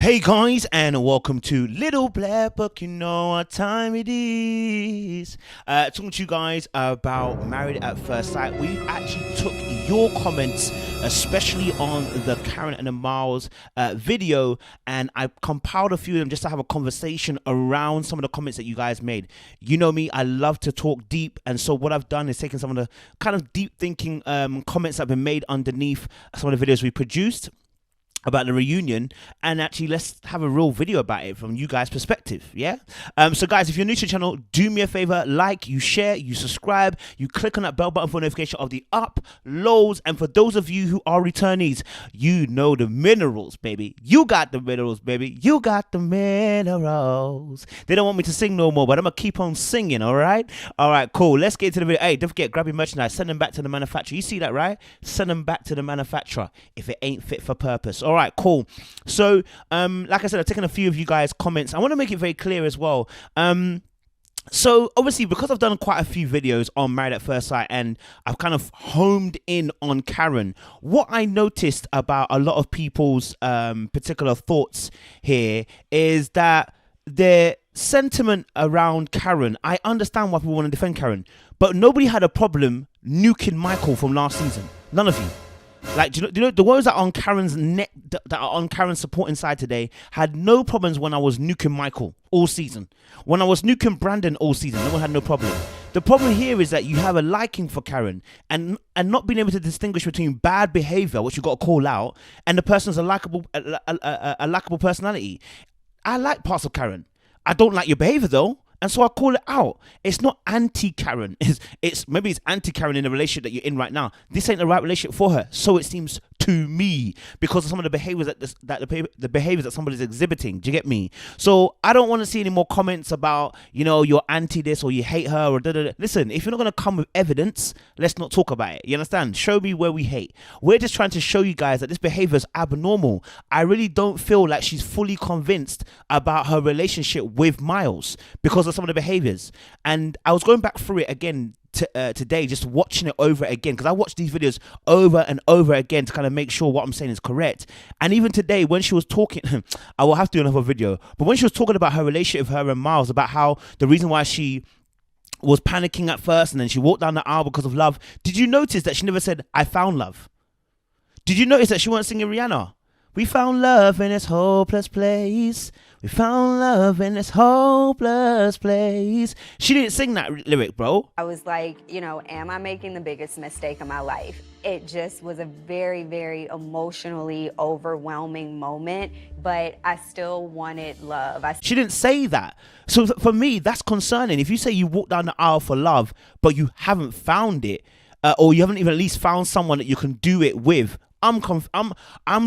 Hey guys, and welcome to Little Black Book. You know what time it is. Talking to you guys about Married at First Sight. We actually took your comments, especially on the Karen and the Miles video, and I compiled a few of them just to have a conversation around some of the comments that you guys made. You know me, I love to talk deep, and so what I've done is taken some of the kind of deep thinking comments that have been made underneath some of the videos we produced about the reunion, and actually let's have a real video about it from you guys' perspective. So guys, if you're new to the channel, do me a favor, like, you share, you subscribe, you click on that bell button for notification of the uploads. And for those of you who are returnees, you know the minerals, baby. You got the minerals, baby. You got the minerals. They don't want me to sing no more, but I'm gonna keep on singing. All right, cool. Let's get to the video. Hey, don't forget, grab your merchandise, send them back to the manufacturer. You see that, right? Send them back to the manufacturer if it ain't fit for purpose. All right, cool. So like I said, I've taken a few of you guys' comments. I want to make it very clear as well. So obviously, because I've done quite a few videos on Married at First Sight and I've kind of homed in on Karen, what I noticed about a lot of people's particular thoughts here is that their sentiment around Karen, I understand why people want to defend Karen, but nobody had a problem nuking Michael from last season. None of you. Like, do you know the ones that are on Karen's neck, that are on Karen's supporting side today, had no problems when I was nuking Michael all season. When I was nuking Brandon all season, no one had no problem. The problem here is that you have a liking for Karen and not being able to distinguish between bad behavior, which you got to call out, and the person's a likable personality. I like parts of Karen. I don't like your behavior though. And so I call it out. It's not anti-Karen. It's maybe it's anti-Karen in the relationship that you're in right now. This ain't the right relationship for her. So it seems to me, because of some of the behaviors the behaviors that somebody's exhibiting. Do you get me? So I don't want to see any more comments about, you know, you're anti this or you hate her or da-da-da. Listen, if you're not going to come with evidence, let's not talk about it. You understand? Show me where we hate. We're just trying to show you guys that this behavior is abnormal. I really don't feel like she's fully convinced about her relationship with Miles because of some of the behaviors. And I was going back through it again today, just watching it over again, because I watch these videos over and over again to kind of make sure what I'm saying is correct. And even today, when she was talking, I will have to do another video, but when she was talking about her relationship with her and Miles, about how the reason why she was panicking at first and then she walked down the aisle because of love, did you notice that she never said, I found love? Did you notice that she wasn't singing Rihanna? We found love in this hopeless place. We found love in this hopeless place. She didn't sing that lyric, bro. I was like, you know, am I making the biggest mistake of my life? It just was a very, very emotionally overwhelming moment, but I still wanted love. She didn't say that. So for me, that's concerning. If you say you walk down the aisle for love, but you haven't found it, or you haven't even at least found someone that you can do it with, I'm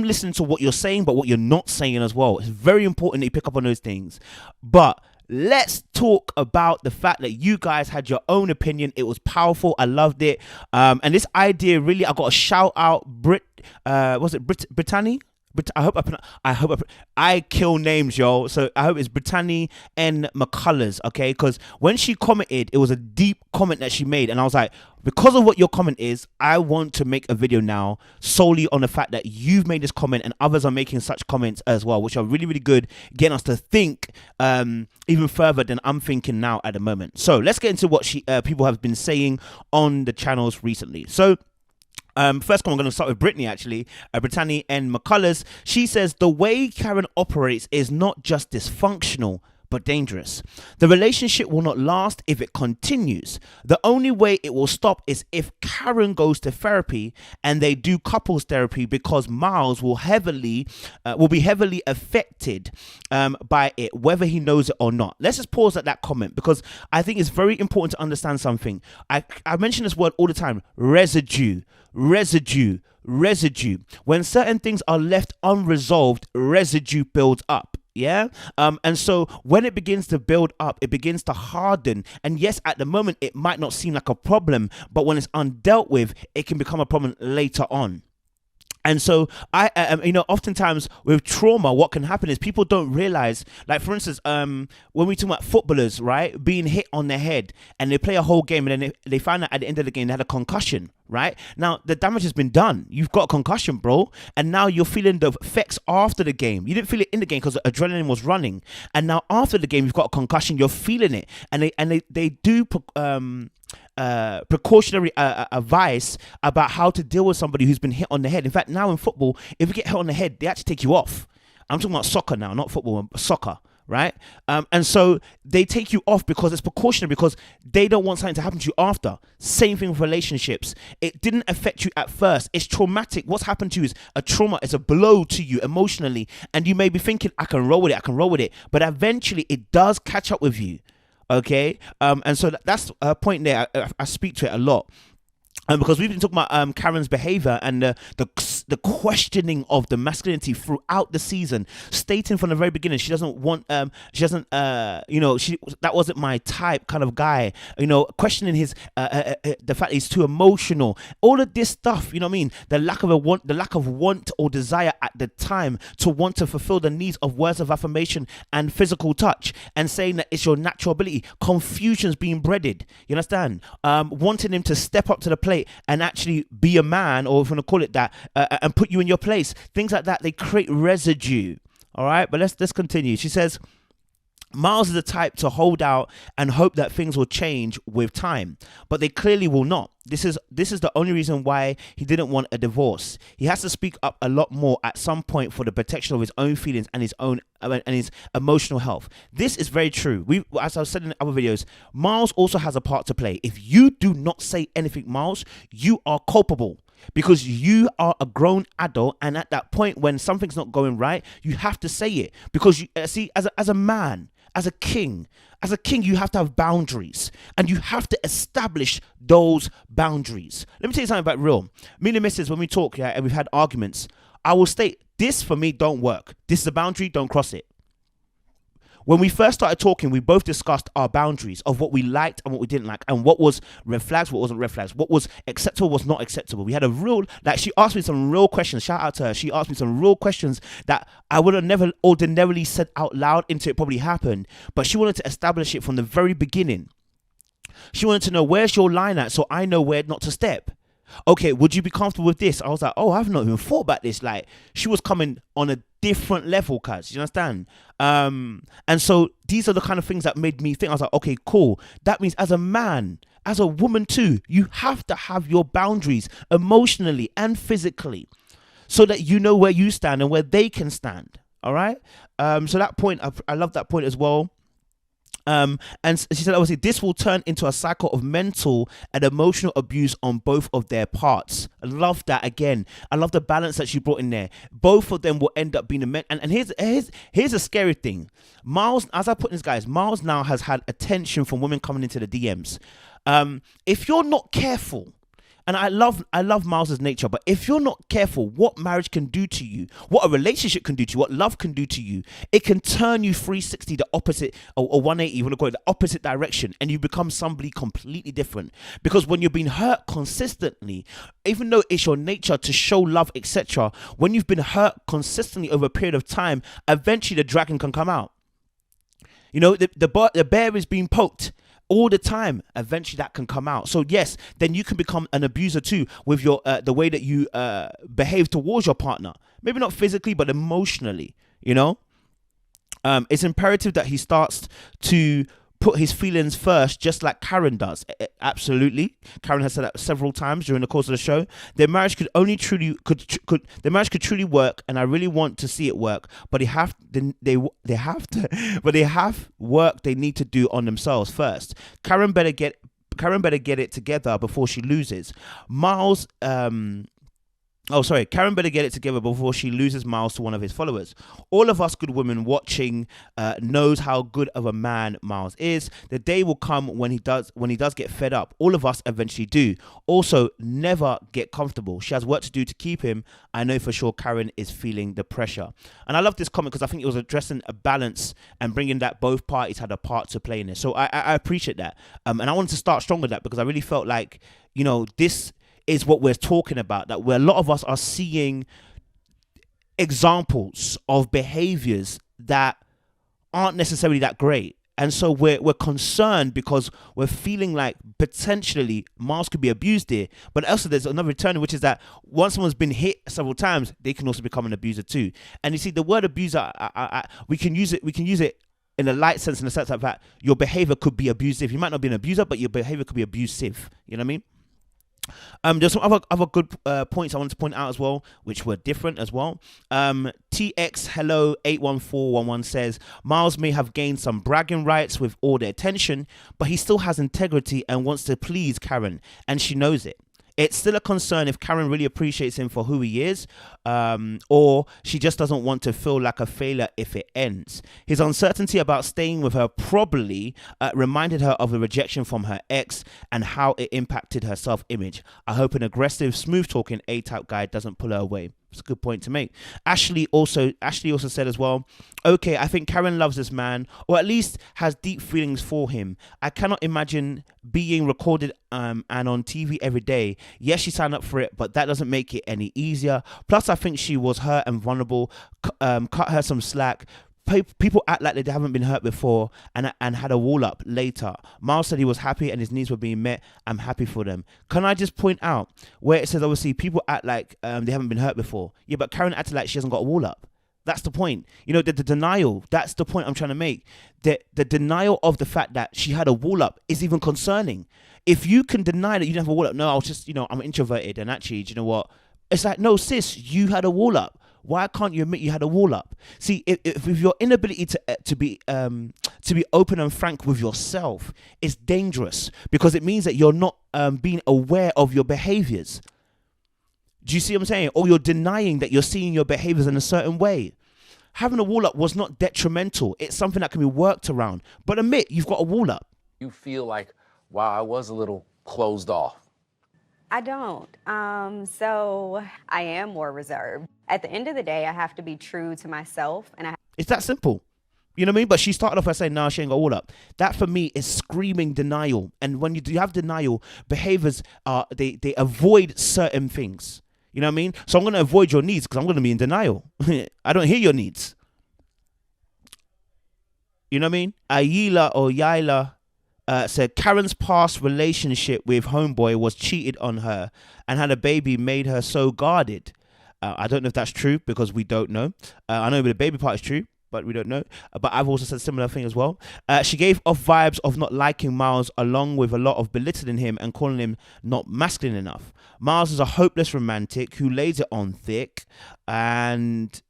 listening to what you're saying, but what you're not saying as well. It's very important that you pick up on those things. But let's talk about the fact that you guys had your own opinion. It was powerful. I loved it. And this idea, really, I got to shout out Brittany? I kill names, yo. So I hope it's Brittany and McCullers, okay? Because when she commented, it was a deep comment that she made, and I was like, because of what your comment is, I want to make a video now solely on the fact that you've made this comment and others are making such comments as well, which are really, really good, getting us to think even further than I'm thinking now at the moment. So let's get into what people have been saying on the channels recently. So first comment, I'm going to start with Brittany, actually. Brittany and McCullers. She says, the way Karen operates is not just dysfunctional, but dangerous. The relationship will not last if it continues. The only way it will stop is if Karen goes to therapy and they do couples therapy, because Miles will be heavily affected by it, whether he knows it or not. Let's just pause at that comment, because I think it's very important to understand something. I mention this word all the time: residue. When certain things are left unresolved, residue builds up. Yeah. And so when it begins to build up, it begins to harden. And yes, at the moment, it might not seem like a problem, but when it's undealt with, it can become a problem later on. And so oftentimes with trauma, what can happen is people don't realize, like for instance, when we talk about footballers, right, being hit on their head and they play a whole game and then they find out at the end of the game they had a concussion, right? Now the damage has been done. You've got a concussion, bro, and now you're feeling the effects after the game. You didn't feel it in the game because the adrenaline was running, and now after the game you've got a concussion. You're feeling it, and they do precautionary advice about how to deal with somebody who's been hit on the head. In fact, now in football, if you get hit on the head, they actually take you off. I'm talking about soccer now, not football, soccer, right? And so they take you off because it's precautionary, because they don't want something to happen to you after. Same thing with relationships. It didn't affect you at first. It's traumatic. What's happened to you is a trauma. It's a blow to you emotionally, and you may be thinking, I can roll with it, but eventually it does catch up with you. Okay, and so that's a point there. I speak to it a lot, because we've been talking about Karen's behavior and the questioning of the masculinity throughout the season, stating from the very beginning she doesn't want that wasn't my type kind of guy. Questioning his the fact he's too emotional. All of this stuff, you know what I mean? The lack of want or desire at the time to want to fulfill the needs of words of affirmation and physical touch, and saying that it's your natural ability. Confusion's being bred. You understand? Wanting him to step up to the plate and actually be a man, or if you want to call it that, and put you in your place. Things like that, they create residue. All right, but let's continue. She says, Miles is the type to hold out and hope that things will change with time, but they clearly will not. This is the only reason why he didn't want a divorce. He has to speak up a lot more at some point for the protection of his own feelings and his emotional health. This is very true. As I said in other videos, Miles also has a part to play. If you do not say anything, Miles, you are culpable, because you are a grown adult, and at that point when something's not going right, you have to say it, because you see, as a man, as a king, you have to have boundaries, and you have to establish those boundaries. Let me tell you something about real. Me and the missus, when we talk, and we've had arguments, I will state, this for me don't work. This is a boundary, don't cross it. When we first started talking, we both discussed our boundaries of what we liked and what we didn't like, and what was red flags, what wasn't red flags, what was acceptable, was not acceptable. We had a real, she asked me some real questions. Shout out to her. She asked me some real questions that I would have never ordinarily said out loud until it probably happened. But she wanted to establish it from the very beginning. She wanted to know, where's your line at, so I know where not to step. Okay, would you be comfortable with this? I was like, oh, I've not even thought about this. Like, she was coming on a different level, cuz, you understand? And so these are the kind of things that made me think. I was like, okay, cool. That means as a man, as a woman too, you have to have your boundaries emotionally and physically, so that you know where you stand and where they can stand. All right. So that point, I love that point as well. And she said, obviously, this will turn into a cycle of mental and emotional abuse on both of their parts. I love that. Again, I love the balance that she brought in there. Both of them will end up being a men. And here's a scary thing. Miles, as I put in this, guys, Miles now has had attention from women coming into the DMs. If you're not careful, and I love Miles's nature, but if you're not careful, what marriage can do to you, what a relationship can do to you, what love can do to you, it can turn you 360, the opposite, or 180, you want to call it, the opposite direction, and you become somebody completely different. Because when you're being hurt consistently, even though it's your nature to show love, etc., when you've been hurt consistently over a period of time, eventually the dragon can come out. You know, the bear is being poked all the time. Eventually that can come out. So yes, then you can become an abuser too, with your the way that you behave towards your partner. Maybe not physically, but emotionally, you know. It's imperative that he starts to put his feelings first, just like Karen does. Absolutely, Karen has said that several times during the course of the show. Their marriage could their marriage could truly work, and I really want to see it work. But they have work they need to do on themselves first. Karen better get it together before she loses. Karen better get it together before she loses Miles to one of his followers. All of us good women watching knows how good of a man Miles is. The day will come when he does get fed up. All of us eventually do. Also, never get comfortable. She has work to do to keep him. I know for sure Karen is feeling the pressure. And I love this comment because I think it was addressing a balance and bringing that both parties had a part to play in this. So I appreciate that. And I wanted to start strong with that because I really felt like, you know, this is what we're talking about. That where a lot of us are seeing examples of behaviors that aren't necessarily that great. And so we're concerned because we're feeling like potentially Miles could be abused here. But also there's another return, which is that once someone's been hit several times, they can also become an abuser too. And you see, the word abuser, we can use it in a light sense, in the sense that your behavior could be abusive. You might not be an abuser, but your behavior could be abusive. You know what I mean? There's some other good points I want to point out as well, which were different as well. TX Hello 81411 says Miles may have gained some bragging rights with all the attention, but he still has integrity and wants to please Karen, and she knows it. It's still a concern if Karen really appreciates him for who he is, or she just doesn't want to feel like a failure if it ends. His uncertainty about staying with her probably reminded her of the rejection from her ex and how it impacted her self-image. I hope an aggressive, smooth-talking A-type guy doesn't pull her away. It's a good point to make. Ashley also said as well, okay, I think Karen loves this man, or at least has deep feelings for him. I cannot imagine being recorded and on TV every day. Yes, she signed up for it, but that doesn't make it any easier. Plus, I think she was hurt and vulnerable. Cut her some slack. People act like they haven't been hurt before and had a wall up later. Miles said he was happy and his needs were being met. I'm happy for them. Can I just point out where it says, obviously, people act like they haven't been hurt before. Yeah, but Karen acted like she hasn't got a wall up. That's the point. You know, the denial, that's the point I'm trying to make. The denial of the fact that she had a wall up is even concerning. If you can deny that you didn't have a wall up, no, I was just, I'm introverted. And actually, do you know what? It's like, no, sis, you had a wall up. Why can't you admit you had a wall up? See, if your inability to be open and frank with yourself is dangerous, because it means that you're not being aware of your behaviors. Do you see what I'm saying? Or you're denying that you're seeing your behaviors in a certain way. Having a wall up was not detrimental. It's something that can be worked around. But admit you've got a wall up. You feel like, wow, I was a little closed off. I don't. So I am more reserved. At the end of the day, I have to be true to myself, and it's that simple. You know what I mean? But she started off by saying, "No, she ain't got all up." That for me is screaming denial. And when you have denial, behaviors are they avoid certain things. You know what I mean? So I'm going to avoid your needs because I'm going to be in denial. I don't hear your needs. You know what I mean? Ayila or Yaila said Karen's past relationship with homeboy was cheated on her and had a baby made her so guarded. I don't know if that's true because we don't know. I know the baby part is true, but we don't know. But I've also said a similar thing as well. She gave off vibes of not liking Miles, along with a lot of belittling him and calling him not masculine enough. Miles is a hopeless romantic who lays it on thick and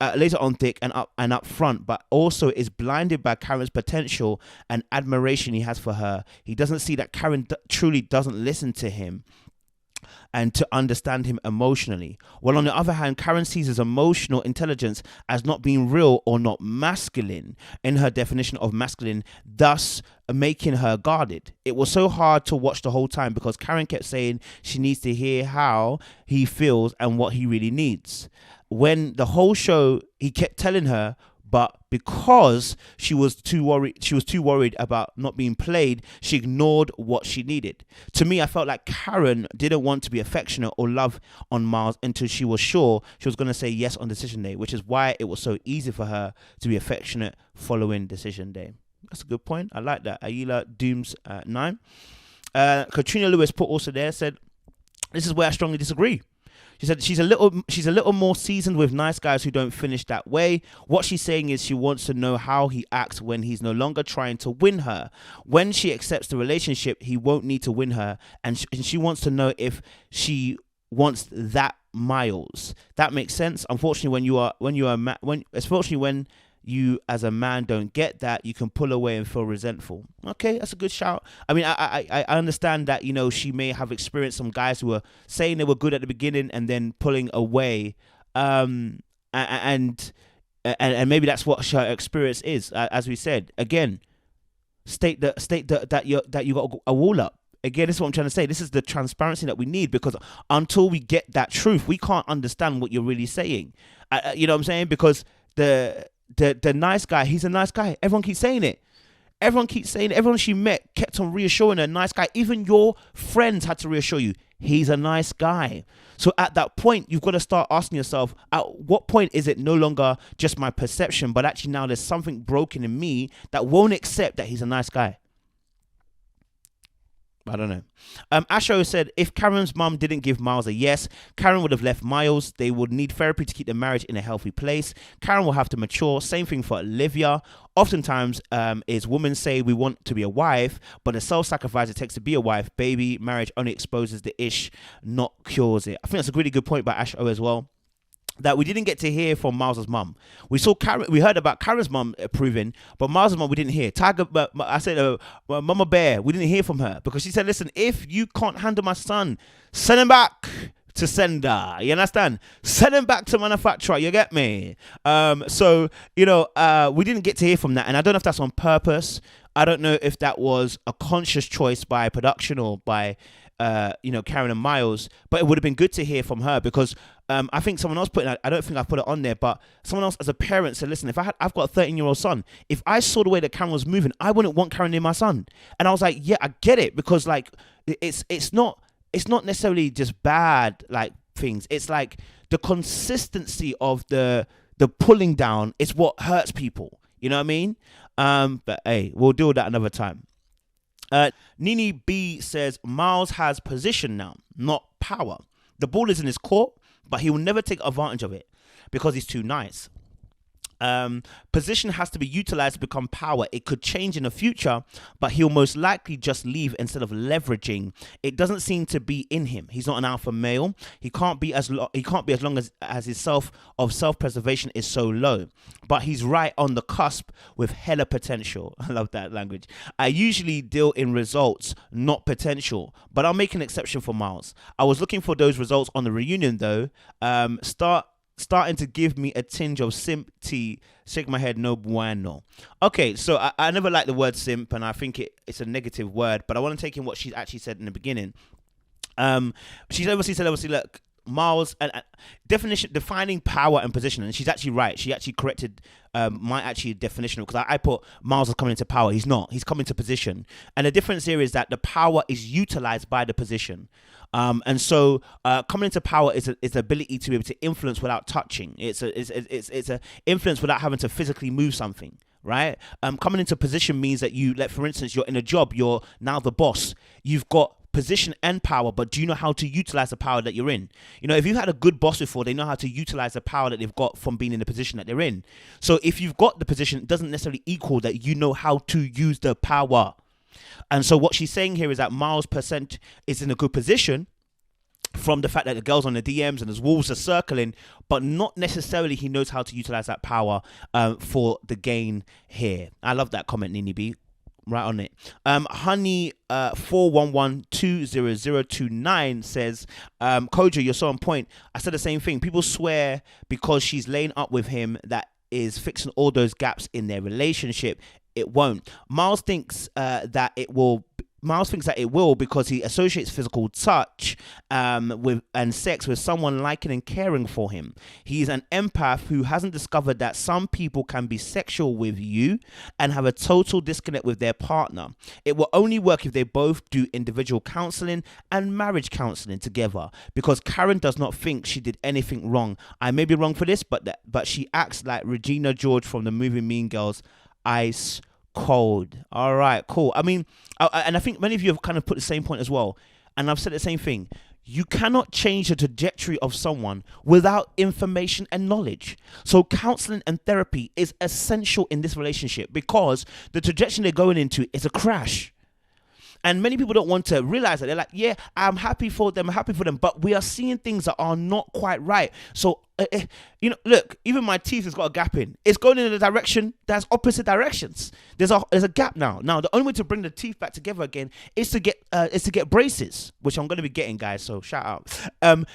up front, but also is blinded by Karen's potential and admiration he has for her. He doesn't see that Karen truly doesn't listen to him and to understand him emotionally. While on the other hand, Karen sees his emotional intelligence as not being real or not masculine in her definition of masculine, thus making her guarded. It was so hard to watch the whole time because Karen kept saying she needs to hear how he feels and what he really needs. When the whole show, he kept telling her, but because she was too worried about not being played, she ignored what she needed. To me, I felt like Karen didn't want to be affectionate or love on Miles until she was sure she was going to say yes on decision day, which is why it was so easy for her to be affectionate following decision day. That's a good point. I like that. Ayla Dooms 9. Katrina Lewis put also there, said, this is where I strongly disagree. She said she's a little more seasoned with nice guys who don't finish that way. What she's saying is she wants to know how he acts when he's no longer trying to win her. When she accepts the relationship, he won't need to win her, and she wants to know if she wants that Miles. That makes sense. Unfortunately, when you as a man don't get that, you can pull away and feel resentful. Okay, that's a good shout. I mean, I understand that, she may have experienced some guys who were saying they were good at the beginning and then pulling away, and maybe that's what her experience is. As we said, again, state that you got a wall up. Again, this is what I'm trying to say. This is the transparency that we need, because until we get that truth, we can't understand what you're really saying. You know what I'm saying? Because the nice guy, he's a nice guy. Everyone keeps saying it. Everyone she met kept on reassuring her, nice guy. Even your friends had to reassure you, he's a nice guy. So at that point, you've got to start asking yourself, at what point is it no longer just my perception, but actually now there's something broken in me that won't accept that he's a nice guy? I don't know. Asho said, if Karen's mum didn't give Miles a yes, Karen would have left Miles. They would need therapy to keep the marriage in a healthy place. Karen will have to mature. Same thing for Olivia. Oftentimes, is women say we want to be a wife, but the self-sacrifice it takes to be a wife, baby, marriage only exposes the ish, not cures it. I think that's a really good point by Asho as well, that we didn't get to hear from Miles's mum. We heard about Karen's mum approving, but Miles's mum we didn't hear. Mama Bear, we didn't hear from her because she said, listen, if you can't handle my son, send him back to sender. You understand? Send him back to manufacturer. You get me? So we didn't get to hear from that, and I don't know if that's on purpose. I don't know if that was a conscious choice by production or by Karen and Miles, but it would have been good to hear from her because I think someone else put it, I don't think I put it on there, but someone else as a parent said, listen, I've got a 13-year-old son, if I saw the way that Karen was moving, I wouldn't want Karen near my son. And I was like, yeah, I get it, because like it's not necessarily just bad like things. It's like the consistency of the pulling down is what hurts people. You know what I mean? But hey, we'll deal with that another time. Nini B says, Miles has position now, not power. The ball is in his court, but he will never take advantage of it because he's too nice. Position has to be utilized to become power. It could change in the future, but he'll most likely just leave instead of leveraging. It doesn't seem to be in him. He's not an alpha male. He can't be as long as his self-preservation is so low. But he's right on the cusp with hella potential. I love that language. I usually deal in results, not potential, but I'll make an exception for Miles. I was looking for those results on the reunion though. Starting to give me a tinge of simpty. Shake my head, no bueno. Okay, so I never liked the word simp, and I think it's a negative word, but I want to take in what she actually said in the beginning. She's obviously said, look, Miles, and defining power and position, and she's actually right. She actually corrected my actually definition, because I put Miles is coming into power. He's not. He's coming to position, and the difference here is that the power is utilized by the position. And so coming into power is the ability to be able to influence without touching. It's a influence without having to physically move something, right? Coming into position means that for instance, you're in a job, you're now the boss. You've got position and power, but do you know how to utilize the power that you're in? If you've had a good boss before, they know how to utilize the power that they've got from being in the position that they're in. So if you've got the position, it doesn't necessarily equal that you know how to use the power. And so what she's saying here is that Miles % is in a good position from the fact that the girls on the DMs and his wolves are circling, but not necessarily he knows how to utilize that power for the gain here. I love that comment, Nini B. Right on it. Honey 411-20029 says, Kojo, you're so on point. I said the same thing. People swear because she's laying up with him that is fixing all those gaps in their relationship. It won't. Miles thinks that it will because he associates physical touch and sex with someone liking and caring for him. He's an empath who hasn't discovered that some people can be sexual with you and have a total disconnect with their partner. It will only work if they both do individual counseling and marriage counseling together, because Karen does not think she did anything wrong. I may be wrong for this, but she acts like Regina George from the movie Mean Girls. Ice cold. All right, cool. I mean, and I think many of you have kind of put the same point as well, and I've said the same thing. You cannot change the trajectory of someone without information and knowledge. So counseling and therapy is essential in this relationship, because the trajectory they're going into is a crash. And many people don't want to realize that. They're like, yeah, I'm happy for them, but we are seeing things that are not quite right. So look, even my teeth has got a gap in. It's going in a direction that's opposite directions. There's a gap now. Now, the only way to bring the teeth back together again is to get braces, which I'm going to be getting, guys. So shout out.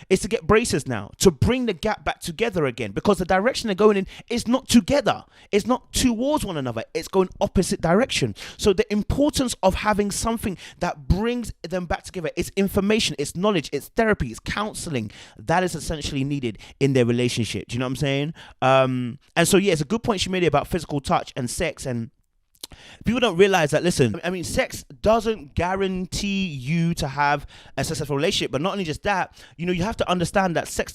Is to get braces now to bring the gap back together again, because the direction they're going in is not together. It's not towards one another. It's going opposite direction. So the importance of having something that brings them back together, it's information, it's knowledge, it's therapy, it's counseling. That is essentially needed in their relationship. Do you know what I'm saying? And so, yeah, it's a good point she made about physical touch and sex and People don't realize that. Listen, I mean, sex doesn't guarantee you to have a successful relationship. But not only just that, you know, you have to understand that sex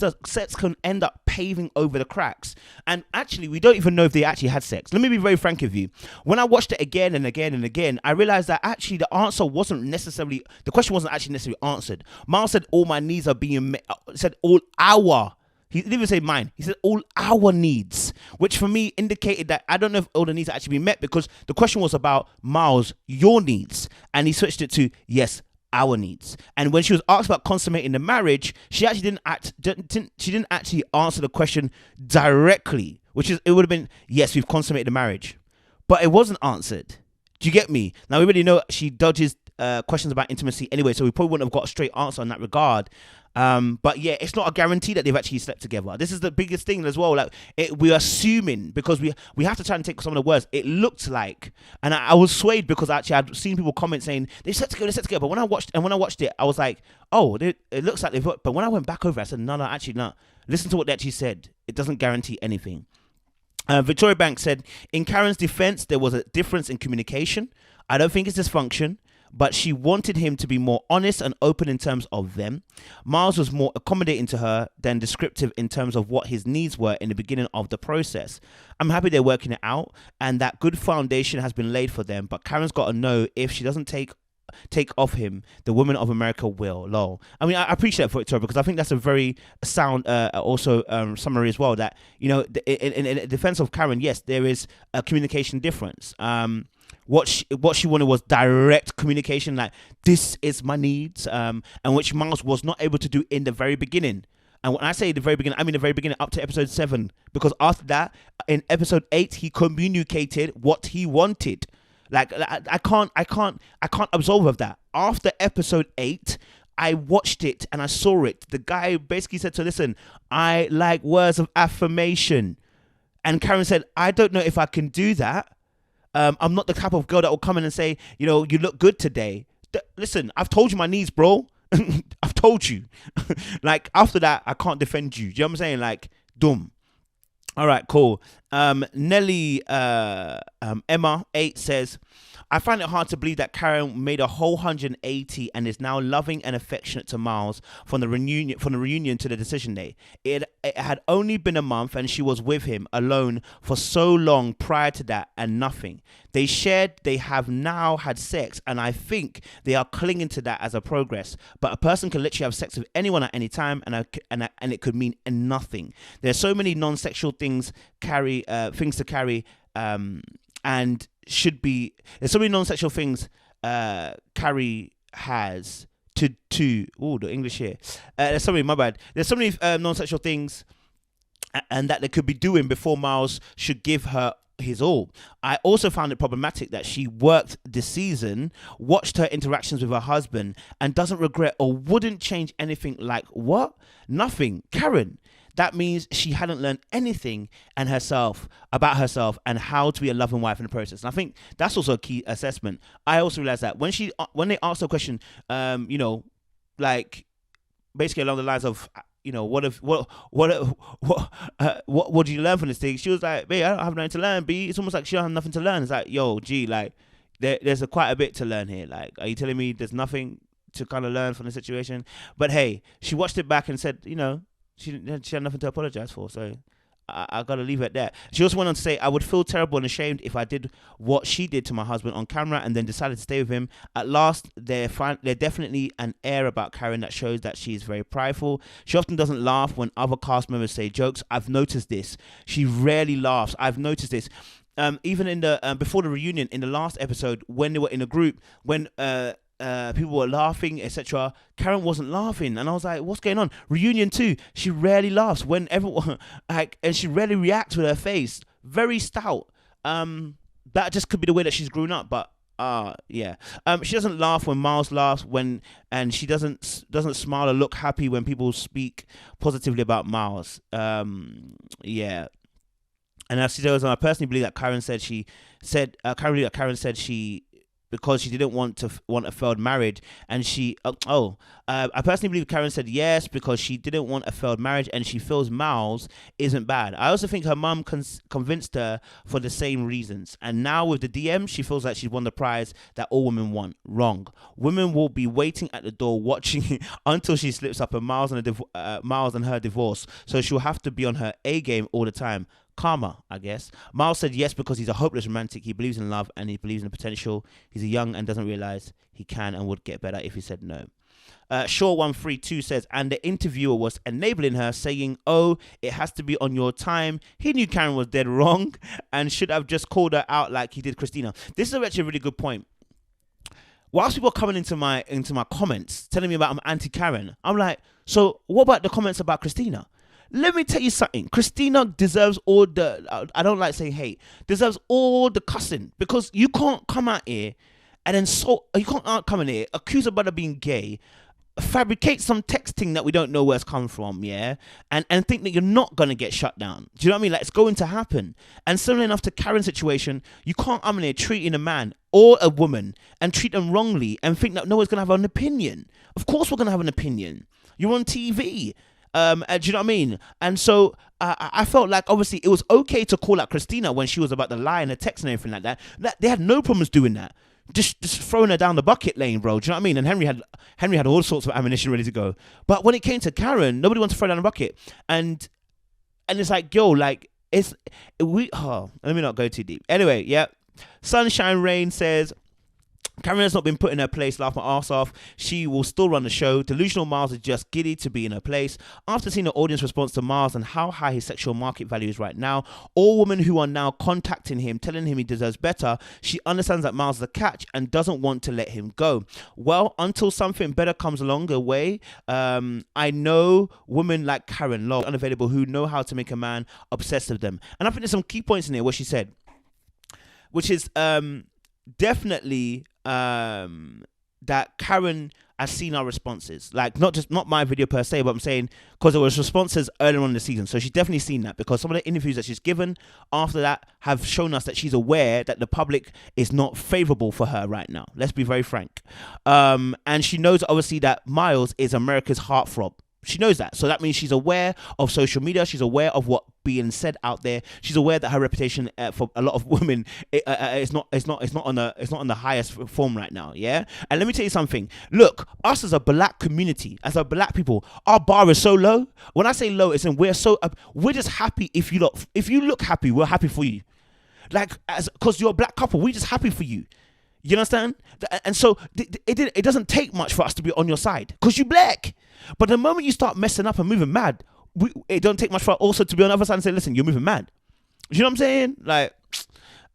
can end up paving over the cracks. And actually, we don't even know if they actually had sex. Let me be very frank with you. When I watched it again and again and again, I realized that actually the question wasn't actually necessarily answered. Miles said all my needs are being met. Said all our. He didn't even say mine. He said all our needs, which for me indicated that I don't know if all the needs are actually being met, because the question was about Miles, your needs. And he switched it to, yes, our needs. And when she was asked about consummating the marriage, she actually didn't actually answer the question directly, which is, it would have been, yes, we've consummated the marriage. But it wasn't answered. Do you get me? Now, we already know she dodges questions about intimacy anyway, so we probably wouldn't have got a straight answer in that regard. But yeah, it's not a guarantee that they've actually slept together. This is the biggest thing as well. Like, we're assuming, because we have to try and take some of the words. It looked like, and I was swayed because actually I'd seen people comment saying they slept together. But when I watched it, I was like, oh, it looks like they've. But when I went back over it, I said, no, actually not. Listen to what they actually said. It doesn't guarantee anything. Victoria Banks said, in Karen's defense, there was a difference in communication. I don't think it's dysfunction, but she wanted him to be more honest and open in terms of them. Miles was more accommodating to her than descriptive in terms of what his needs were in the beginning of the process. I'm happy they're working it out and that good foundation has been laid for them, but Karen's got to know if she doesn't take off him, the women of America will. Lol. I mean, I appreciate that, Victoria, because I think that's a very sound summary as well, that, you know, in defense of Karen, yes, there is a communication difference. What she wanted was direct communication, like, this is my needs, and which Miles was not able to do in the very beginning. And when I say the very beginning, I mean the very beginning up to episode 7, because after that, in episode 8, he communicated what he wanted. Like, I can't absolve of that. After episode 8, I watched it and I saw it. The guy basically said to listen, I like words of affirmation. And Karen said, I don't know if I can do that. I'm not the type of girl that will come in and say, you know, you look good today. Listen, I've told you my needs, bro. I've told you. Like, after that, I can't defend you. Do you know what I'm saying? Like, dumb. All right, cool. Nelly Emma 8 says, I find it hard to believe that Karen made a whole 180 and is now loving and affectionate to Miles from the reunion to the decision day. It had only been a month and she was with him alone for so long prior to that, and nothing. They have now had sex, and I think they are clinging to that as a progress. But a person can literally have sex with anyone at any time, and it could mean nothing. There's so many non-sexual things to carry, and should be. There's so many non-sexual things Carrie has to the English here. There's so many. My bad. There's so many non-sexual things, and that they could be doing before Miles should give her his all. I also found it problematic that she worked this season, watched her interactions with her husband, and doesn't regret or wouldn't change anything. Like, what? Nothing. Karen. That means she hadn't learned anything about herself and how to be a loving wife in the process. And I think that's also a key assessment. I also realized that when they asked her question, you know, like, basically along the lines of, you know, what do you learn from this thing? She was like, babe, I don't have nothing to learn, B. It's almost like she don't have nothing to learn. It's like, yo, G, like, there's quite a bit to learn here. Like, are you telling me there's nothing to kind of learn from the situation? But hey, she watched it back and said, you know, she had nothing to apologize for, so I gotta leave it at that. She also went on to say, I would feel terrible and ashamed if I did what she did to my husband on camera and then decided to stay with him. At last, there's definitely an air about Karen that shows that she's very prideful. She often doesn't laugh when other cast members say jokes. I've noticed this. She rarely laughs. I've noticed this. Even in the before the reunion, in the last episode, when they were in a group, when people were laughing, etc., Karen wasn't laughing, and I was like, what's going on? Reunion 2, she rarely laughs when everyone and she rarely reacts with her face. Very stout. That just could be the way that she's grown up, but yeah. She doesn't laugh when Miles laughs, and she doesn't smile or look happy when people speak positively about Miles. Yeah. And as she goes on, I personally believe that Karen said she because she didn't want a failed marriage, and she I personally believe Karen said yes because she didn't want a failed marriage and she feels Miles isn't bad. I also think her mum convinced her for the same reasons, and now with the DM she feels like she's won the prize that all women want. Wrong. Women will be waiting at the door watching until she slips up, and Miles and her divorce, so she'll have to be on her A game all the time. Karma, I guess. Miles said yes because he's a hopeless romantic. He believes in love and he believes in the potential. He's young and doesn't realize he can and would get better if he said no. Shaw132 says, and the interviewer was enabling her, saying, oh, it has to be on your time. He knew Karen was dead wrong and should have just called her out like he did Christina. This is actually a really good point. Whilst people are coming into my comments telling me about I'm anti-Karen, I'm like, so what about the comments about Christina? Let me tell you something. Christina deserves all the, I don't like saying hate, deserves all the cussing, because you can't come out here and then you can't come in here, accuse her brother being gay, fabricate some texting that we don't know where it's come from, yeah, and think that you're not going to get shut down. Do you know what I mean? Like, it's going to happen. And similar enough to Karen's situation, you can't come in here treating a man or a woman and treat them wrongly and think that no one's going to have an opinion. Of course we're going to have an opinion. You're on TV. Do you know what I mean? And so I felt like obviously it was okay to call out Christina when she was about to lie in a text and everything like that. They had no problems doing that. Just throwing her down the bucket lane, bro. Do you know what I mean? And Henry had all sorts of ammunition ready to go. But when it came to Karen, nobody wants to throw down the bucket. And it's like, yo, like let me not go too deep. Anyway, yeah. Sunshine Rain says, Karen has not been put in her place, laugh my ass off. She will still run the show. Delusional Miles is just giddy to be in her place. After seeing the audience response to Miles and how high his sexual market value is right now, all women who are now contacting him, telling him he deserves better, she understands that Miles is a catch and doesn't want to let him go. Well, until something better comes along the way, I know women like Karen Love, unavailable, who know how to make a man obsessed with them. And I think there's some key points in here where she said, which is definitely that Karen has seen our responses, like not my video per se, but I'm saying because there was responses earlier on in the season, so she's definitely seen that, because some of the interviews that she's given after that have shown us that she's aware that the public is not favorable for her right now. Let's be very frank. And she knows obviously that Miles is America's heartthrob. She knows that. So that means she's aware of social media. She's aware of what being said out there. She's aware that her reputation for a lot of women is not on the highest form right now. Yeah. And let me tell you something. Look, us as a black community, as a black people, our bar is so low. When I say low, it's in we're just happy if you look happy, we're happy for you. Like, because you're a black couple, we're just happy for you. You understand? And so it doesn't take much for us to be on your side because you black. But the moment you start messing up and moving mad, it don't take much for us also to be on the other side and say, listen, you're moving mad. You know what I'm saying? Like,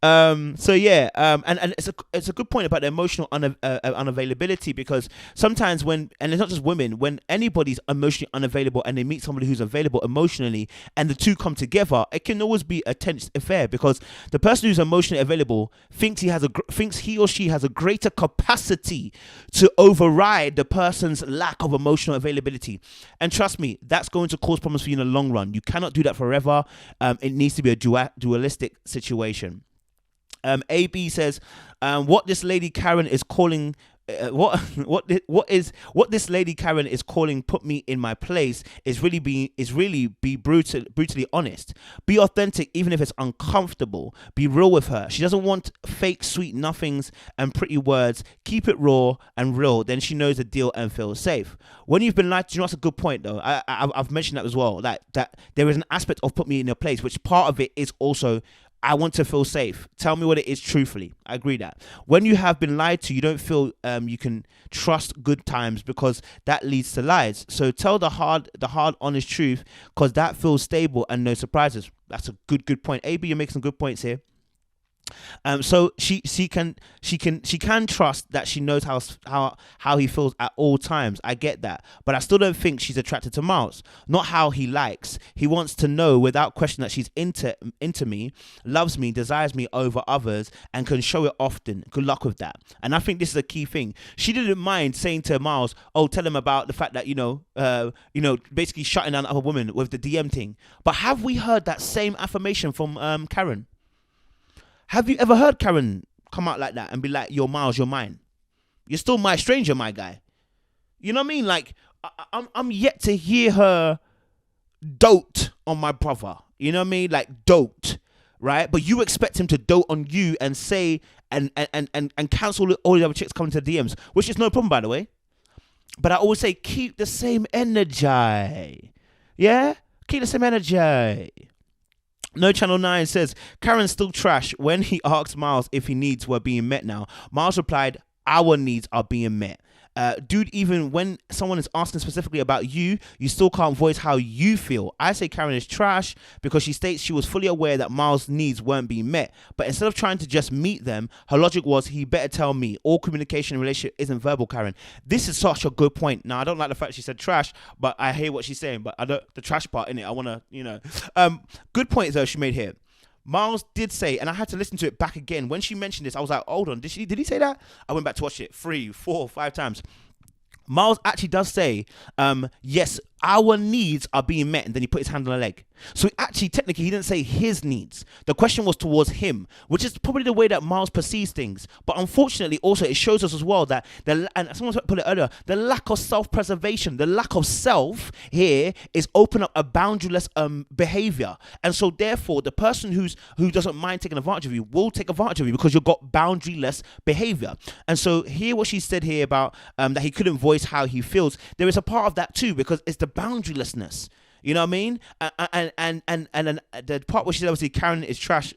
so yeah, and it's a good point about the emotional unavailability, because sometimes and it's not just women, when anybody's emotionally unavailable and they meet somebody who's available emotionally and the two come together, it can always be a tense affair, because the person who's emotionally available thinks he or she has a greater capacity to override the person's lack of emotional availability. And trust me, that's going to cause problems for you in the long run. You cannot do that forever. It needs to be a dualistic situation. AB says, what this lady Karen is calling, what this lady Karen is calling "put me in my place" is really be brutally honest. Be authentic, even if it's uncomfortable. Be real with her. She doesn't want fake sweet nothings and pretty words. Keep it raw and real. Then she knows the deal and feels safe. When you've been lied to, you know, that's a good point though. I've mentioned that as well. That there is an aspect of put me in your place, which part of it is also, I want to feel safe. Tell me what it is truthfully. I agree that. When you have been lied to, you don't feel you can trust good times, because that leads to lies. So tell the hard, honest truth, because that feels stable and no surprises. That's a good point. AB, you're making some good points here. So she can trust that she knows how he feels at all times. I get that, but I still don't think she's attracted to Miles. Not how he likes. He wants to know without question that she's into me, loves me, desires me over others, and can show it often. Good luck with that. And I think this is a key thing. She didn't mind saying to Miles, "Oh, tell him about the fact that basically shutting down other women with the DM thing." But have we heard that same affirmation from Karen? Have you ever heard Karen come out like that and be like, yo, Miles, you're mine. You're still my stranger, my guy. You know what I mean? Like, I'm yet to hear her dote on my brother. You know what I mean? Like, dote, right? But you expect him to dote on you and say and cancel all the other chicks coming to the DMs, which is no problem, by the way. But I always say, keep the same energy. Yeah? Keep the same energy. No Channel 9 says, Karen's still trash. When he asked Miles if his needs were being met now, Miles replied, our needs are being met. Dude, even when someone is asking specifically about you, you still can't voice how you feel. I say Karen is trash because she states she was fully aware that Miles' needs weren't being met. But instead of trying to just meet them, her logic was, he better tell me. All communication in a relationship isn't verbal, Karen. This is such a good point. Now, I don't like the fact she said trash, but I hear what she's saying. But I don't, the trash part in it, I want to, good point though she made here. Miles did say, and I had to listen to it back again. When she mentioned this, I was like, hold on, did he say that? I went back to watch it 3, 4, 5 times. Miles actually does say, yes, our needs are being met, and then he put his hand on her leg. So actually, technically, he didn't say his needs. The question was towards him, which is probably the way that Miles perceives things. But unfortunately, also, it shows us as well that, and someone put it earlier, the lack of self-preservation, the lack of self here is open up a boundaryless behavior. And so therefore, the person who doesn't mind taking advantage of you will take advantage of you because you've got boundaryless behavior. And so hear what she said here about that he couldn't voice how he feels. There is a part of that too, because it's the boundarylessness. You know what I mean? And the part where she said obviously Karen is trash.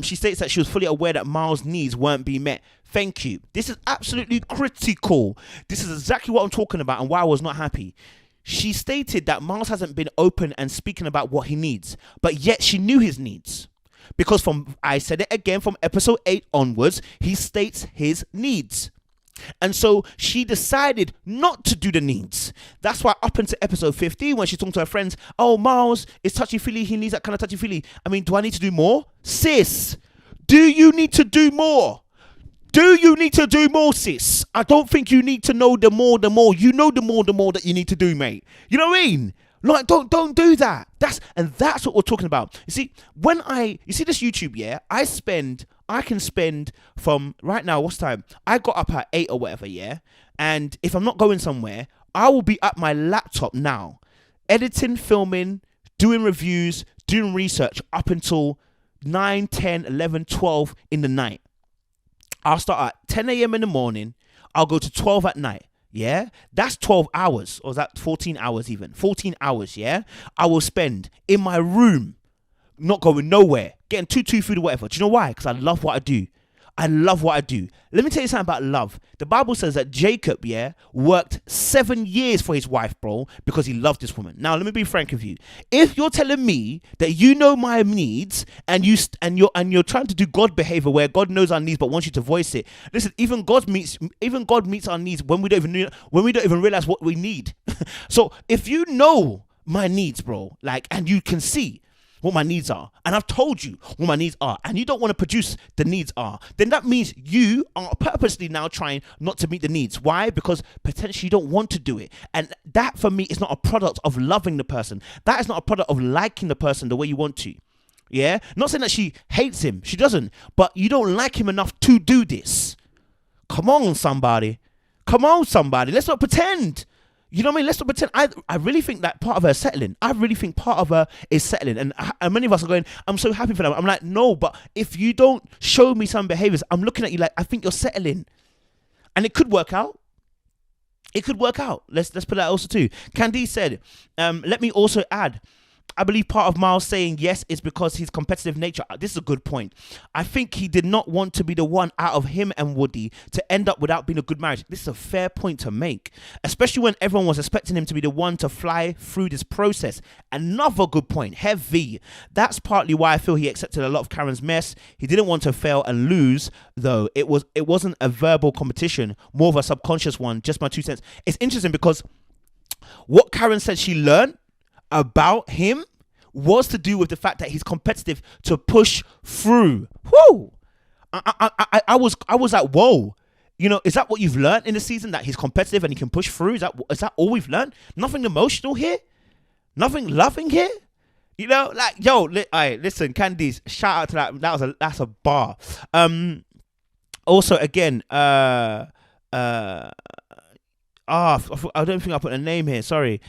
She states that she was fully aware that Miles' needs weren't being met. Thank you. This is absolutely critical. This is exactly what I'm talking about and why I was not happy. She stated that Miles hasn't been open and speaking about what he needs, but yet she knew his needs. Because I said it again, from episode 8 onwards, he states his needs. And so she decided not to do the needs. That's why up until episode 15, when she's talking to her friends, oh, Miles is touchy-feely, he needs that kind of touchy-feely. I mean, do I need to do more? Sis, do you need to do more? Do you need to do more, sis? I don't think you need to know the more. You know the more that you need to do, mate. You know what I mean? Like, don't do that. That's what we're talking about. You see, you see this YouTube, yeah? I can spend from right now, what's time? I got up at 8 or whatever, yeah? And if I'm not going somewhere, I will be at my laptop now, editing, filming, doing reviews, doing research up until 9, 10, 11, 12 in the night. I'll start at 10 a.m. in the morning. I'll go to 12 at night. Yeah, that's 12 hours, or is that 14 hours even? 14 hours, yeah? I will spend in my room, not going nowhere, getting two food or whatever. Do you know why? Because I love what I do. I love what I do. Let me tell you something about love. The Bible says that Jacob, yeah, worked 7 years for his wife, bro, because he loved this woman. Now, let me be frank with you. If you're telling me that you know my needs and you're trying to do God behavior where God knows our needs but wants you to voice it, listen, even God meets our needs when we don't even realize what we need. So if you know my needs, bro, like, and you can see what my needs are, and I've told you what my needs are, and you don't want to produce the needs are, then that means you are purposely now trying not to meet the needs. Why? Because potentially you don't want to do it. And that for me is not a product of loving the person. That is not a product of liking the person the way you want to. Yeah? Not saying that she hates him. She doesn't. But you don't like him enough to do this. Come on, somebody. Let's not pretend. You know what I mean? Let's not pretend. I really think that part of her is settling. I really think part of her is settling. And many of us are going, I'm so happy for them. I'm like, no, but if you don't show me some behaviors, I'm looking at you like, I think you're settling. And it could work out. Let's put that also too. Candice said, let me also add, I believe part of Miles saying yes is because his competitive nature. This is a good point. I think he did not want to be the one out of him and Woody to end up without being a good marriage. This is a fair point to make, especially when everyone was expecting him to be the one to fly through this process. Another good point. Heavy. That's partly why I feel he accepted a lot of Karen's mess. He didn't want to fail and lose, though. It wasn't a verbal competition, more of a subconscious one. Just my 2 cents. It's interesting because what Karen said she learned about him was to do with the fact that he's competitive to push through. Whoo! I was like, whoa. You know, is that what you've learned in the season, that he's competitive and he can push through? Is that all we've learned? Nothing emotional here? Nothing loving here? You know, like, yo, listen, Candice, shout out to that. That's a bar. Also, again, I don't think I put a name here. Sorry.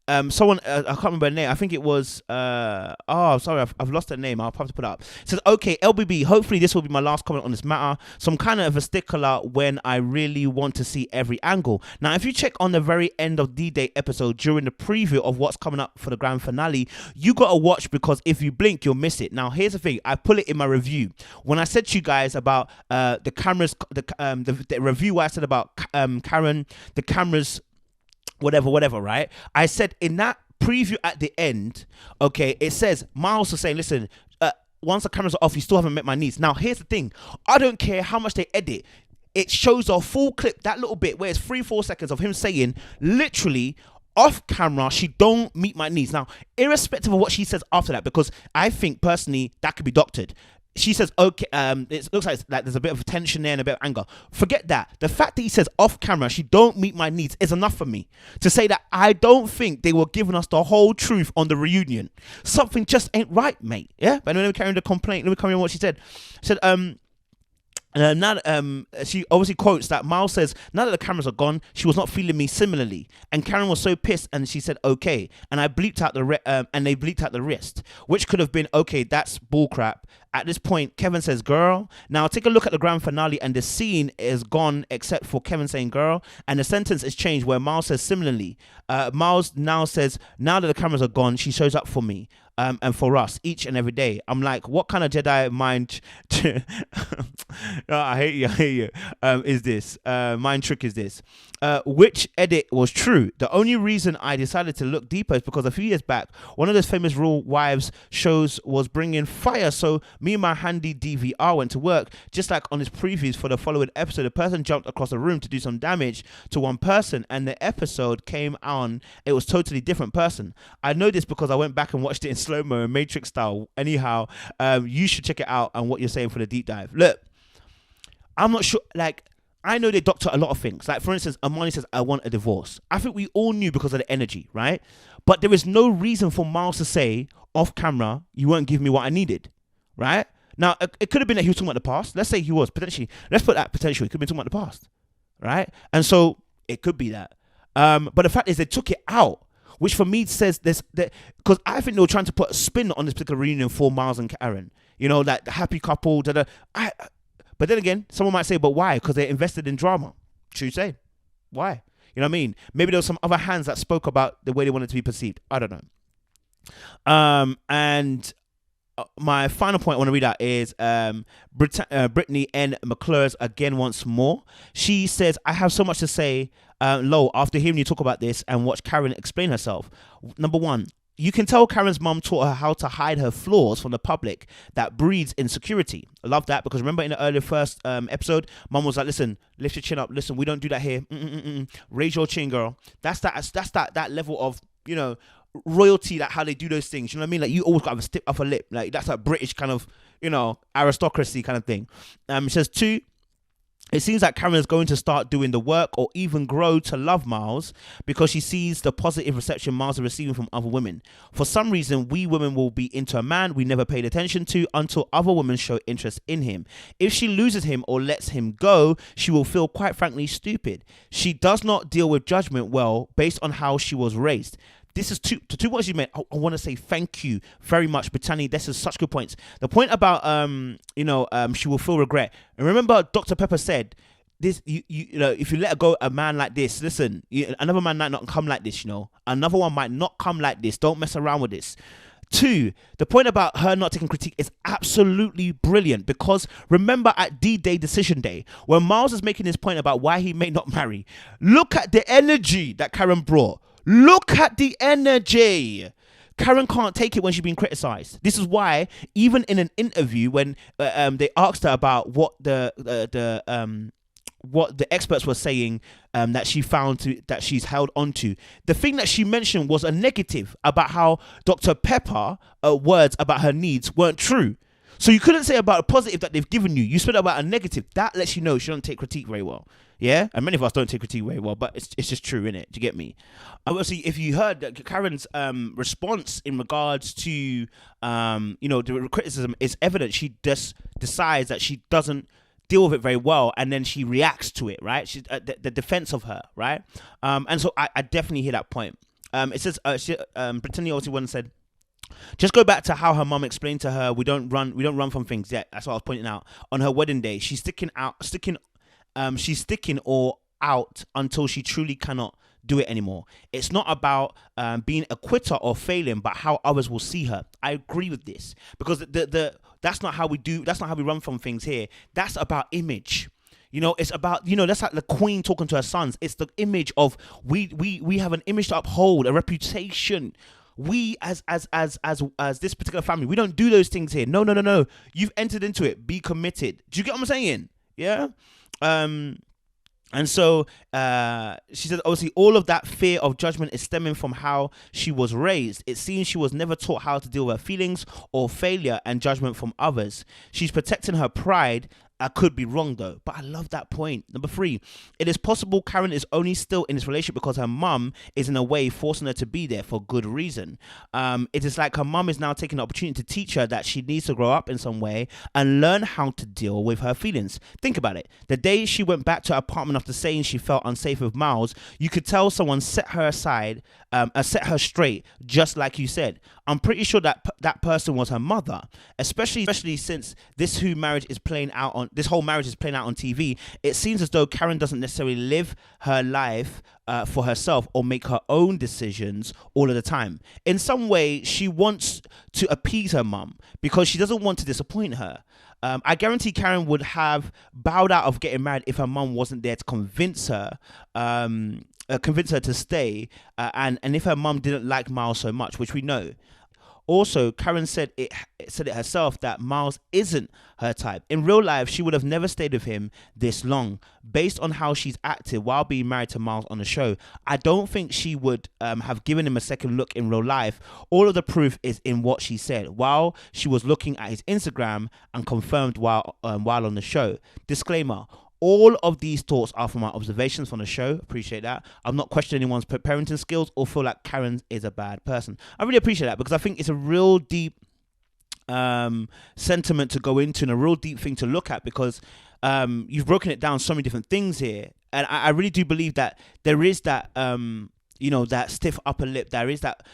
Someone, I can't remember her name. I think it was sorry, I've lost her name. I'll have to put it up. It says, okay, LBB, hopefully this will be my last comment on this matter. So I'm kind of a stickler when I really want to see every angle. Now, if you check on the very end of D-Day episode during the preview of what's coming up for the grand finale, you gotta watch, because if you blink, you'll miss it. Now, here's the thing. I put it in my review. When I said to you guys about the cameras, the review I said about Karen, the cameras, whatever, right? I said in that preview at the end, okay, it says, Miles was saying, listen, once the cameras are off, you still haven't met my needs. Now, here's the thing. I don't care how much they edit. It shows a full clip, that little bit where it's 3-4 seconds of him saying, literally, off camera, she don't meet my needs. Now, irrespective of what she says after that, because I think personally that could be doctored. She says, okay, it looks like there's a bit of tension there and a bit of anger. Forget that. The fact that he says off camera, she don't meet my needs, is enough for me to say that I don't think they were giving us the whole truth on the reunion. Something just ain't right, mate. Yeah? But let me carry on the complaint. Let me carry on what she said. She said, she obviously quotes that Miles says, now that the cameras are gone, she was not feeling me similarly. And Karen was so pissed, and she said, okay. And I bleeped out and they bleeped out the rest, which could have been, okay, that's bullcrap. At this point, Kevin says, girl. Now take a look at the grand finale, and the scene is gone except for Kevin saying girl, and the sentence is changed where Miles says similarly. Miles now says, now that the cameras are gone, she shows up for me. And for us each and every day. I'm like, what kind of Jedi mind I hate you is this mind trick is this? Which edit was true? The only reason I decided to look deeper is because a few years back, one of those famous Real Wives shows was bringing fire, so me and my handy DVR went to work. Just like on his previews for the following episode, a person jumped across a room to do some damage to one person, and the episode came on, it was totally different person. I know this because I went back and watched it in slow-mo and Matrix style. Anyhow, you should check it out and what you're saying for the deep dive. Look, I'm not sure, like, I know they doctor a lot of things. Like, for instance, Amani says, I want a divorce. I think we all knew because of the energy, right? But there is no reason for Miles to say, off camera, you won't give me what I needed, right? Now, it could have been that he was talking about the past. Let's say he was, potentially. Let's put that potentially. He could have been talking about the past, right? And so, it could be that. But the fact is, they took it out, which for me says this, because I think they were trying to put a spin on this particular reunion for Miles and Karen. You know, like the happy couple, but then again, someone might say, but why? Because they invested in drama. True say. Why? You know what I mean? Maybe there were some other hands that spoke about the way they wanted to be perceived. I don't know. And my final point I want to read out is Brittany N. McClures again once more. She says, I have so much to say, after hearing you talk about this and watch Karen explain herself. Number one, you can tell Karen's mum taught her how to hide her flaws from the public. That breeds insecurity. I love that, because remember in the earlier first episode, mum was like, listen, lift your chin up. Listen, we don't do that here. Raise your chin, girl. That's that level of, you know, royalty, like how they do those things. You know what I mean? Like, you always got to have a stiff upper lip. Like, that's a British kind of, you know, aristocracy kind of thing. It says, 2, it seems like Karen is going to start doing the work or even grow to love Miles because she sees the positive reception Miles is receiving from other women. For some reason, we women will be into a man we never paid attention to until other women show interest in him. If she loses him or lets him go, she will feel quite frankly stupid. She does not deal with judgment well based on how she was raised. This is two words you made. I want to say thank you very much, Brittany. This is such good points. The point about she will feel regret. And remember, Dr. Pepper said this. You know, if you let go a man like this, listen, another man might not come like this. You know, another one might not come like this. Don't mess around with this. 2, the point about her not taking critique is absolutely brilliant, because remember at D-Day Decision Day, when Miles is making this point about why he may not marry, look at the energy that Karen brought. Look at the energy. Karen can't take it when she's being criticized. This is why, even in an interview, when they asked her about what the experts were saying that she found that she's held onto, the thing that she mentioned was a negative about how Dr. Pepper words about her needs weren't true. So you couldn't say about a positive that they've given you. You said about a negative. That lets you know she don't take critique very well. Yeah, and many of us don't take critique very well, but it's just true, innit? Do you get me? Obviously, if you heard that Karen's response in regards to the criticism is evident. She just decides that she doesn't deal with it very well, and then she reacts to it, right? She's the defense of her, right? And so I definitely hear that point. It says Brittany also once said, just go back to how her mum explained to her, we don't run from things. Yeah, that's what I was pointing out. On her wedding day, she's sticking all out until she truly cannot do it anymore. It's not about being a quitter or failing, but how others will see her. I agree with this, because that's not how we do. That's not how we run from things here. That's about image. It's about, that's like the queen talking to her sons. It's the image of we have an image to uphold, a reputation. We as this particular family, we don't do those things here. No. You've entered into it. Be committed. Do you get what I'm saying? Yeah. And so she said, obviously, all of that fear of judgment is stemming from how she was raised. It seems she was never taught how to deal with her feelings or failure and judgment from others. She's protecting her pride. I could be wrong though, but I love that point. Number 3, it is possible Karen is only still in this relationship because her mum is in a way forcing her to be there for good reason. It is like her mum is now taking the opportunity to teach her that she needs to grow up in some way and learn how to deal with her feelings. Think about it. The day she went back to her apartment after saying she felt unsafe with Miles, you could tell someone set her aside, set her straight, just like you said. I'm pretty sure that person was her mother, especially since this whole marriage is playing out on TV. It seems as though Karen doesn't necessarily live her life for herself or make her own decisions all of the time. In some way, she wants to appease her mum because she doesn't want to disappoint her. I guarantee Karen would have bowed out of getting married if her mum wasn't there to convince her to stay, and if her mum didn't like Miles so much, which we know. Also, Karen said it herself that Miles isn't her type. In real life, she would have never stayed with him this long. Based on how she's acted while being married to Miles on the show, I don't think she would have given him a second look in real life. All of the proof is in what she said while she was looking at his Instagram and confirmed while on the show. Disclaimer. All of these thoughts are from my observations from the show. Appreciate that. I'm not questioning anyone's parenting skills or feel like Karen is a bad person. I really appreciate that, because I think it's a real deep sentiment to go into and a real deep thing to look at, because you've broken it down so many different things here. And I really do believe that there is that that stiff upper lip. There is that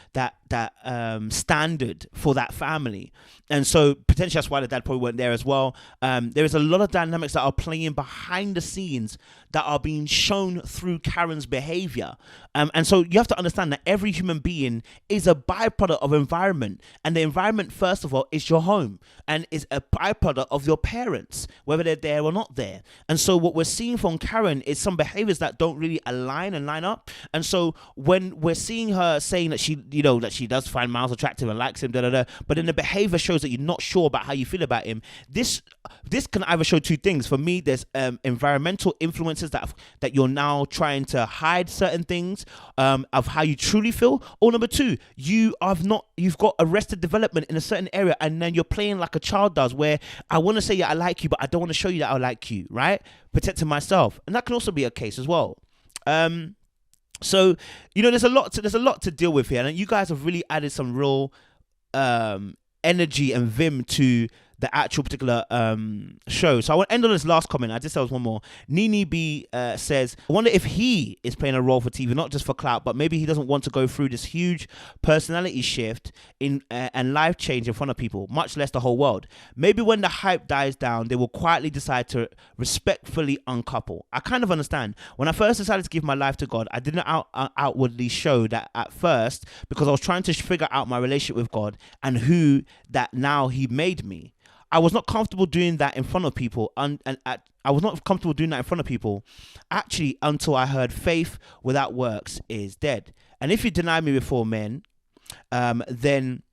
standard for that family, and so potentially that's why the dad probably weren't there as well. There is a lot of dynamics that are playing behind the scenes that are being shown through Karen's behavior, and so you have to understand that every human being is a byproduct of environment, and the environment, first of all, is your home and is a byproduct of your parents, whether they're there or not there. And so what we're seeing from Karen is some behaviors that don't really align and line up. And so when we're seeing her saying that she does find Miles attractive and likes him, but then the behavior shows that you're not sure about how you feel about him, this can either show two things. For me, there's environmental influences that you're now trying to hide certain things of how you truly feel, or number 2, you've got arrested development in a certain area, and then you're playing like a child does, where I want to say, yeah, I like you, but I don't want to show you that I like you, right? Protecting myself. And that can also be a case as well. So there's a lot to deal with here, and you guys have really added some real energy and vim to the actual particular show. So I want to end on this last comment. I just said one more. Nini B says, I wonder if he is playing a role for TV, not just for clout, but maybe he doesn't want to go through this huge personality shift and life change in front of people, much less the whole world. Maybe when the hype dies down, they will quietly decide to respectfully uncouple. I kind of understand. When I first decided to give my life to God, I didn't outwardly show that at first, because I was trying to figure out my relationship with God and who that now he made me. I was not comfortable doing that in front of people, actually, until I heard faith without works is dead. And if you deny me before men, then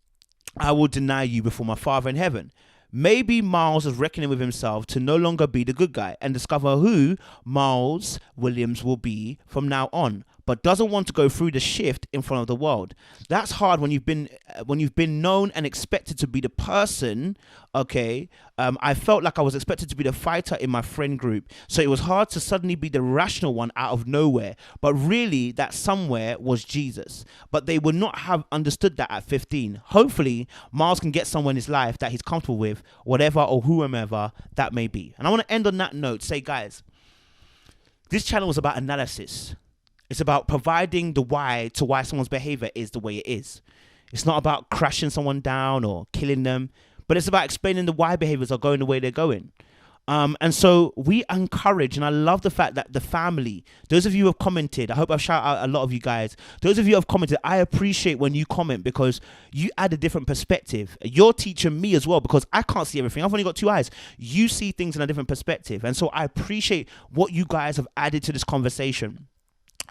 I will deny you before my Father in heaven. Maybe Miles is reckoning with himself to no longer be the good guy and discover who Miles Williams will be from now on. but doesn't want to go through the shift in front of the world. That's hard when you've been known and expected to be the person. Okay, I felt like I was expected to be the fighter in my friend group, so it was hard to suddenly be the rational one out of nowhere. But really, that somewhere was Jesus. But they would not have understood that at 15. Hopefully, Miles can get someone in his life that he's comfortable with, whatever or whomever that may be. And I want to end on that note. Say, guys, this channel is about analysis. It's about providing the why to why someone's behavior is the way it is. It's not about crashing someone down or killing them, but it's about explaining the why behaviors are going the way they're going. And so we encourage, and I love the fact that the family, those of you who have commented, I hope I've shouted out a lot of you guys. Those of you who have commented, I appreciate when you comment because you add a different perspective. You're teaching me as well because I can't see everything. I've only got 2 eyes. You see things in a different perspective. And so I appreciate what you guys have added to this conversation.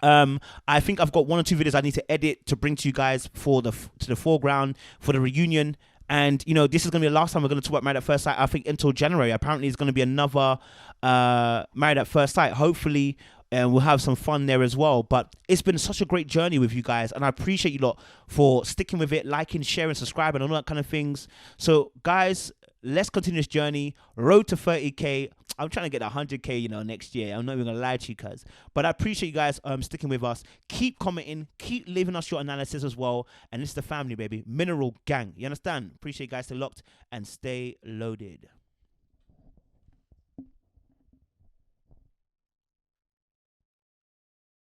I think I've got 1 or 2 videos I need to edit to bring to you guys to the foreground for the reunion. And, you know, this is going to be the last time we're going to talk about Married at First Sight, I think, until January. Apparently, it's going to be another Married at First Sight. Hopefully, we'll have some fun there as well. But it's been such a great journey with you guys. And I appreciate you lot for sticking with it, liking, sharing, subscribing, and all that kind of things. So, guys, let's continue this journey. Road to 30K. I'm trying to get 100K, you know, next year. I'm not even going to lie to you guys. But I appreciate you guys sticking with us. Keep commenting. Keep leaving us your analysis as well. And it's the family, baby. Mineral gang. You understand? Appreciate you guys. Stay locked and stay loaded.